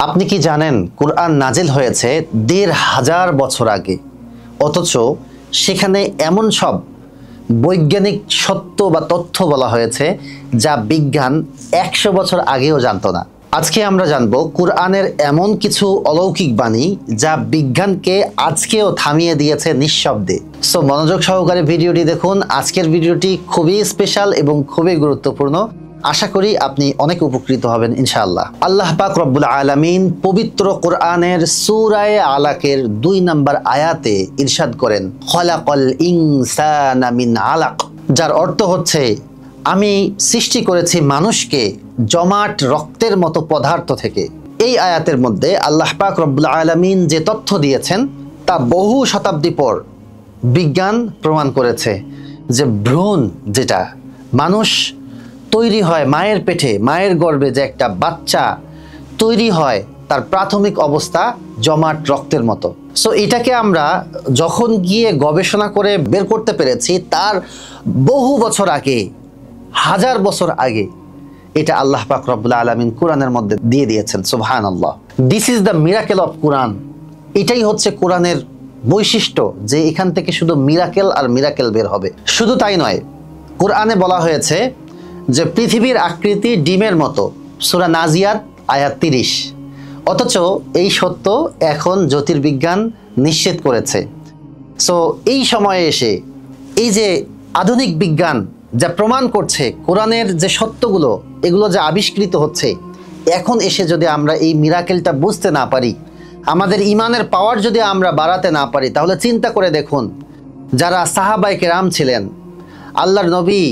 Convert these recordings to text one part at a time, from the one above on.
আপনি কি জানেন কোরআন নাজিল হয়েছে ১৫০০ বছর আগে, অথচ সেখানে এমন সব বৈজ্ঞানিক সত্য বা তথ্য বলা হয়েছে যা বিজ্ঞান ১০০ বছর আগেও জানতো না। আজকে আমরা জানবো কোরআনের এমন কিছু অলৌকিক বাণী যা বিজ্ঞানকে আজকেও থামিয়ে দিয়েছে নিঃশব্দে। সো মনোযোগ সহকারে ভিডিওটি দেখুন। আজকের ভিডিওটি খুবই স্পেশাল এবং খুবই গুরুত্বপূর্ণ। আশা করি আপনি অনেক উপকৃত হবেন ইনশাআল্লাহ। আল্লাহ পাক রব্বুল আলামিন পবিত্র কোরআনের সূরা আলাকের ২ নম্বর আয়াতে ইরশাদ করেন, খলাকাল ইনসানা মিন আলাক, যার অর্থ হচ্ছে আমি সৃষ্টি করেছি মানুষকে জমাট রক্তের মতো পদার্থ থেকে। এই আয়াতের মধ্যে আল্লাহ পাক রব্বুল আলামিন যে তথ্য দিয়েছেন তা বহু শতাব্দী পর বিজ্ঞান প্রমাণ করেছে যে ভ্রূণ, যেটা মানুষ তৈরি হয় মায়ের পেটে, মায়ের গর্ভে যে একটা বাচ্চা তৈরি হয়, তার প্রাথমিক অবস্থা জমাট রক্তের মতো। সো এটাকে আমরা যখন গিয়ে গবেষণা করে বের করতে পেরেছি, তার বহু বছর আগে, ১০০০ বছর আগে এটা আল্লাহ পাক রব্বুল আলামিন কোরআনের মধ্যে দিয়ে দিয়েছেন। সুবহানাল্লাহ। This is the miracle of Quran. এটাই হচ্ছে কোরআনের বৈশিষ্ট্য, যে এখান থেকে শুধু মিরাকেল আর মিরাকেল বের হবে। শুধু তাই নয়, কোরআনে বলা হয়েছে যে পৃথিবীর আকৃতি ডিমের মতো, সূরা নাজিয়াত আয়াত ৩০। অথচ এই সত্য এখন জ্যোতির্বিজ্ঞান নিশ্চিত করেছে। সো এই সময়ে এসে এই যে আধুনিক বিজ্ঞান যা প্রমাণ করছে কোরআনের যে সত্যগুলো, এগুলো যা আবিষ্কৃত হচ্ছে, এখন এসে যদি আমরা এই মিরাকেলটা বুঝতে না পারি, আমাদের ইমানের পাওয়ার যদি আমরা বাড়াতে না পারি, তাহলে চিন্তা করে দেখুন, যারা সাহাবায়ে কেরাম ছিলেন, আল্লাহর নবী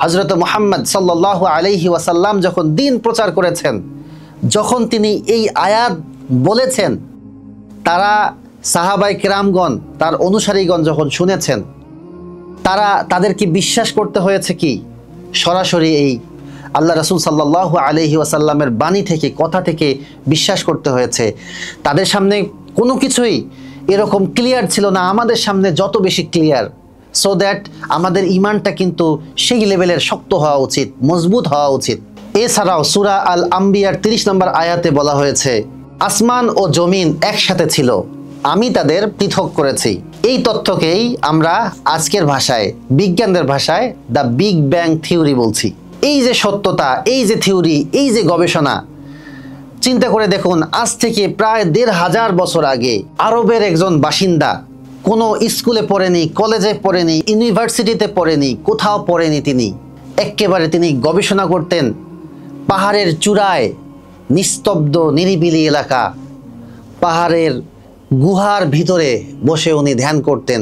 হযরত মুহাম্মদ সাল্লাল্লাহু আলাইহি ওয়াসাল্লাম যখন দ্বীন প্রচার করেছেন, যখন তিনি এই আয়াত বলেছেন, তারা সাহাবায়ে কেরামগণ, তার অনুসারীগণ যখন শুনেছেন, তাদেরকে বিশ্বাস করতে হয়েছে কি সরাসরি এই আল্লাহ রাসূল সাল্লাল্লাহু আলাইহি ওয়াসাল্লামের বাণী থেকে, কথা থেকে বিশ্বাস করতে হয়েছে। তাদের সামনে কোনো কিছুই এরকম ক্লিয়ার ছিল না, আমাদের সামনে যত বেশি ক্লিয়ার। সো দ্যাট আমাদের ইমানটা কিন্তু সেই লেভেলের শক্ত হওয়া উচিত, মজবুত হওয়া উচিত। এছাড়াও সূরা আল আম্বিয়ার ৩০ নম্বর আয়াতে বলা হয়েছে, আসমান ও জমিন একসাথে ছিল, আমি তাদের পৃথক করেছি। এই তথ্যকেই আমরা আজকের ভাষায়, বিজ্ঞানের ভাষায় দ্য বিগ ব্যাং থিওরি বলছি। এই যে সত্যতা, এই যে থিওরি, এই যে গবেষণা, চিন্তা করে দেখুন, আজ থেকে প্রায় ১৫০০ বছর আগে আরবের একজন বাসিন্দা, কোনো স্কুলে পড়েনি, কলেজে পড়েনি, ইউনিভার্সিটিতে পড়েনি, কোথাও পড়েনি, তিনি গবেষণা করতেন পাহাড়ের চূড়ায়, নিস্তব্ধ নিরিবিলি এলাকা, পাহাড়ের গুহার ভিতরে বসে উনি ধ্যান করতেন।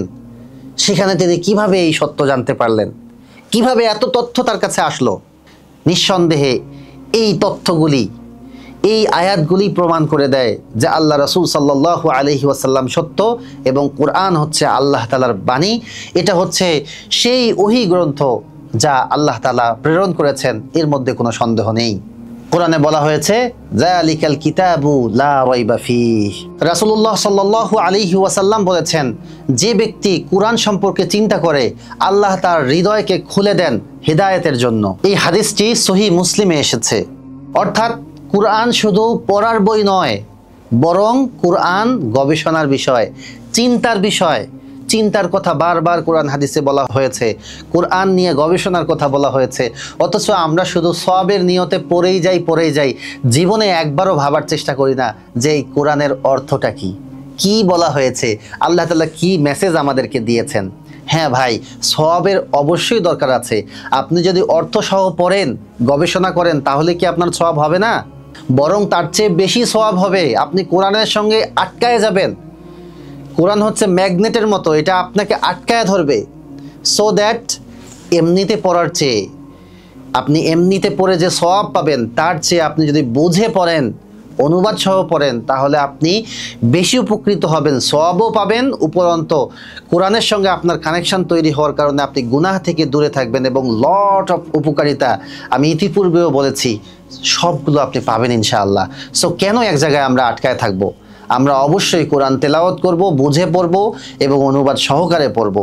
সেখানে তিনি কিভাবে এই সত্য জানতে পারলেন, কিভাবে এত তথ্য তার কাছে আসলো? নিঃসন্দেহে এই তথ্যগুলি, এই আয়াতগুলি প্রমাণ করে দেয় যে আল্লাহ রাসূল সাল্লাল্লাহু আলাইহি ওয়াসাল্লাম সত্য এবং কোরআন হচ্ছে আল্লাহ তাআলার বাণী। এটা হচ্ছে সেই ওহী গ্রন্থ যা আল্লাহ তাআলা প্রেরণ করেছেন, এর মধ্যে কোনো সন্দেহ নেই। কোরআনে বলা হয়েছে, যালিকাল কিতাবু লা রাইবা ফীহ। রাসূলুল্লাহ সাল্লাল্লাহু আলাইহি ওয়াসাল্লাম বলেছেন, যে ব্যক্তি কোরআন সম্পর্কে চিন্তা করে, আল্লাহ তার হৃদয়কে খুলে দেন হিদায়াতের জন্য। এই হাদিসটি সহিহ মুসলিমে এসেছে। অর্থাৎ কোরআন শুধু পড়ার বই নয়, বরং কোরআন গবেষণার বিষয়, চিন্তার বিষয়। চিন্তার কথা বারবার কোরআন হাদিসে বলা হয়েছে, কোরআন নিয়ে গবেষণার কথা বলা হয়েছে। অথচ আমরা শুধু সওয়াবের নিয়তে পড়েই যাই, জীবনে একবারও ভাবার চেষ্টা করি না যে এই কোরআনের অর্থটা কি, কি বলা হয়েছে, আল্লাহ তাআলা কি মেসেজ আমাদেরকে দিয়েছেন। হ্যাঁ ভাই, সওয়াবের অবশ্যই দরকার আছে। আপনি যদি অর্থ সহ পড়েন, গবেষণা করেন, তাহলে কি আপনার সওয়াব হবে না? বরং তার চেয়ে বেশি সওয়াব হবে। আপনি কোরআনের সঙ্গে আটকায় যাবেন। কোরআন হচ্ছে ম্যাগনেটের মতো, এটা আপনাকে আটকায় ধরবে। সো দ্যাট এমনিতে পড়ার চেয়ে, আপনি এমনিতে পড়ে যে সওয়াব পাবেন, তার চেয়ে আপনি যদি বুঝে পড়েন, অনুবাদ সহ পড়েন, তাহলে আপনি বেশি উপকৃত হবেন, সওয়াবও পাবেন। উপরন্ত কোরআনের সঙ্গে আপনার কানেকশন তৈরি হওয়ার কারণে আপনি গুনাহ থেকে দূরে থাকবেন এবং লট অফ উপকারিতা, আমি ইতিপূর্বেও বলেছি, সবগুলো আপনি পাবেন ইনশাআল্লাহ। সো কেন এক জায়গায় আমরা আটকায় থাকবো? আমরা অবশ্যই কোরআন তেলাওয়াত করব, বুঝে পড়ব এবং অনুবাদ সহকারে পড়ব।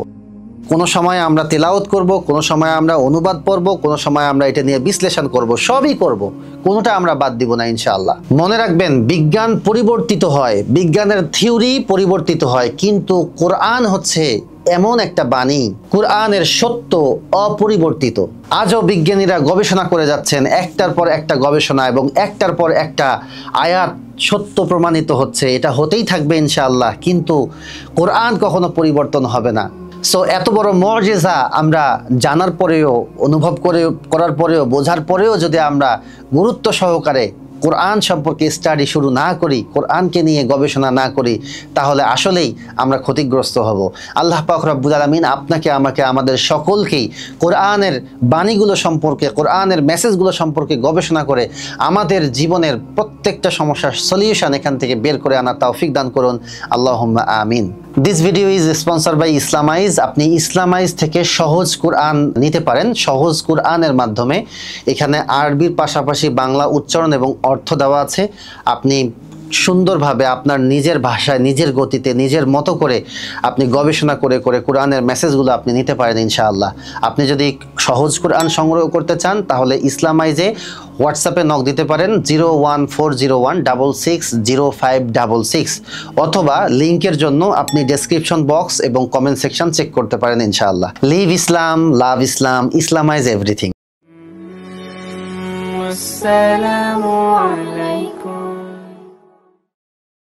কোনো সময় আমরা তেলাওয়াত করব, কোনো সময় আমরা অনুবাদ পড়ব, কোনো সময় আমরা এটা নিয়ে বিশ্লেষণ করব, সবই করব, কোনোটা আমরা বাদ দিব না ইনশাআল্লাহ। মনে রাখবেন, বিজ্ঞান পরিবর্তিত হয়, বিজ্ঞানের থিওরি পরিবর্তিত হয়, কিন্তু কোরআন হচ্ছে এমন একটা বাণী, কোরআনের সত্য অপরিবর্তিত। আজও বিজ্ঞানীরা গবেষণা করে যাচ্ছেন, একটার পর একটা গবেষণা এবং একটার পর একটা আয়াত সত্য প্রমাণিত হচ্ছে, এটা হতেই থাকবে ইনশাআল্লাহ, কিন্তু কোরআন কখনো পরিবর্তন হবে না। সো এত বড় মুআজিজা আমরা জানার পরেও, অনুভব করার পরেও, বোঝার পরেও যদি আমরা গুরুত্ব সহকারে কোরআন সম্পর্কে স্টাডি শুরু না করি, কোরআনকে নিয়ে গবেষণা না করি, তাহলে আসলেই আমরা ক্ষতিগ্রস্ত হব। আল্লাহ পাক রব্বুল আলামিন আপনাকে, আমাকে, আমাদের সকলকেই কোরআনের বাণীগুলো সম্পর্কে, কোরআনের মেসেজগুলো সম্পর্কে গবেষণা করে আমাদের জীবনের প্রত্যেকটা সমস্যার সলিউশন এখান থেকে বের করে আনার তৌফিক দান করুন। আল্লাহুম্মা আমিন। This video is sponsored by Islamize. আপনি ইসলামাইজ থেকে সহজ কোরআন নিতে পারেন। সহজ কোরআনের মাধ্যমে এখানে আরবির পাশাপাশি বাংলা উচ্চারণ এবং অর্থ দেওয়া আছে। আপনি সুন্দরভাবে আপনার নিজের ভাষায়, নিজের গতিতে, নিজের মতো করে আপনি গবেষণা করে করে কোরআনের মেসেজগুলো আপনি নিতে পারেন ইনশাআল্লাহ। আপনি যদি সহজ কোরআন সংগ্রহ করতে চান তাহলে ইসলামাইজে হোয়াটসঅ্যাপে নক দিতে পারেন 01401660566, অথবা লিংকের জন্য আপনি ডেসক্রিপশন বক্স এবং কমেন্ট সেকশন চেক করতে পারেন ইনশাআল্লাহ। লিভ ইসলাম, লাভ ইসলাম, ইসলামাইজ এভরিথিং। আসসালামু আলাইকুম।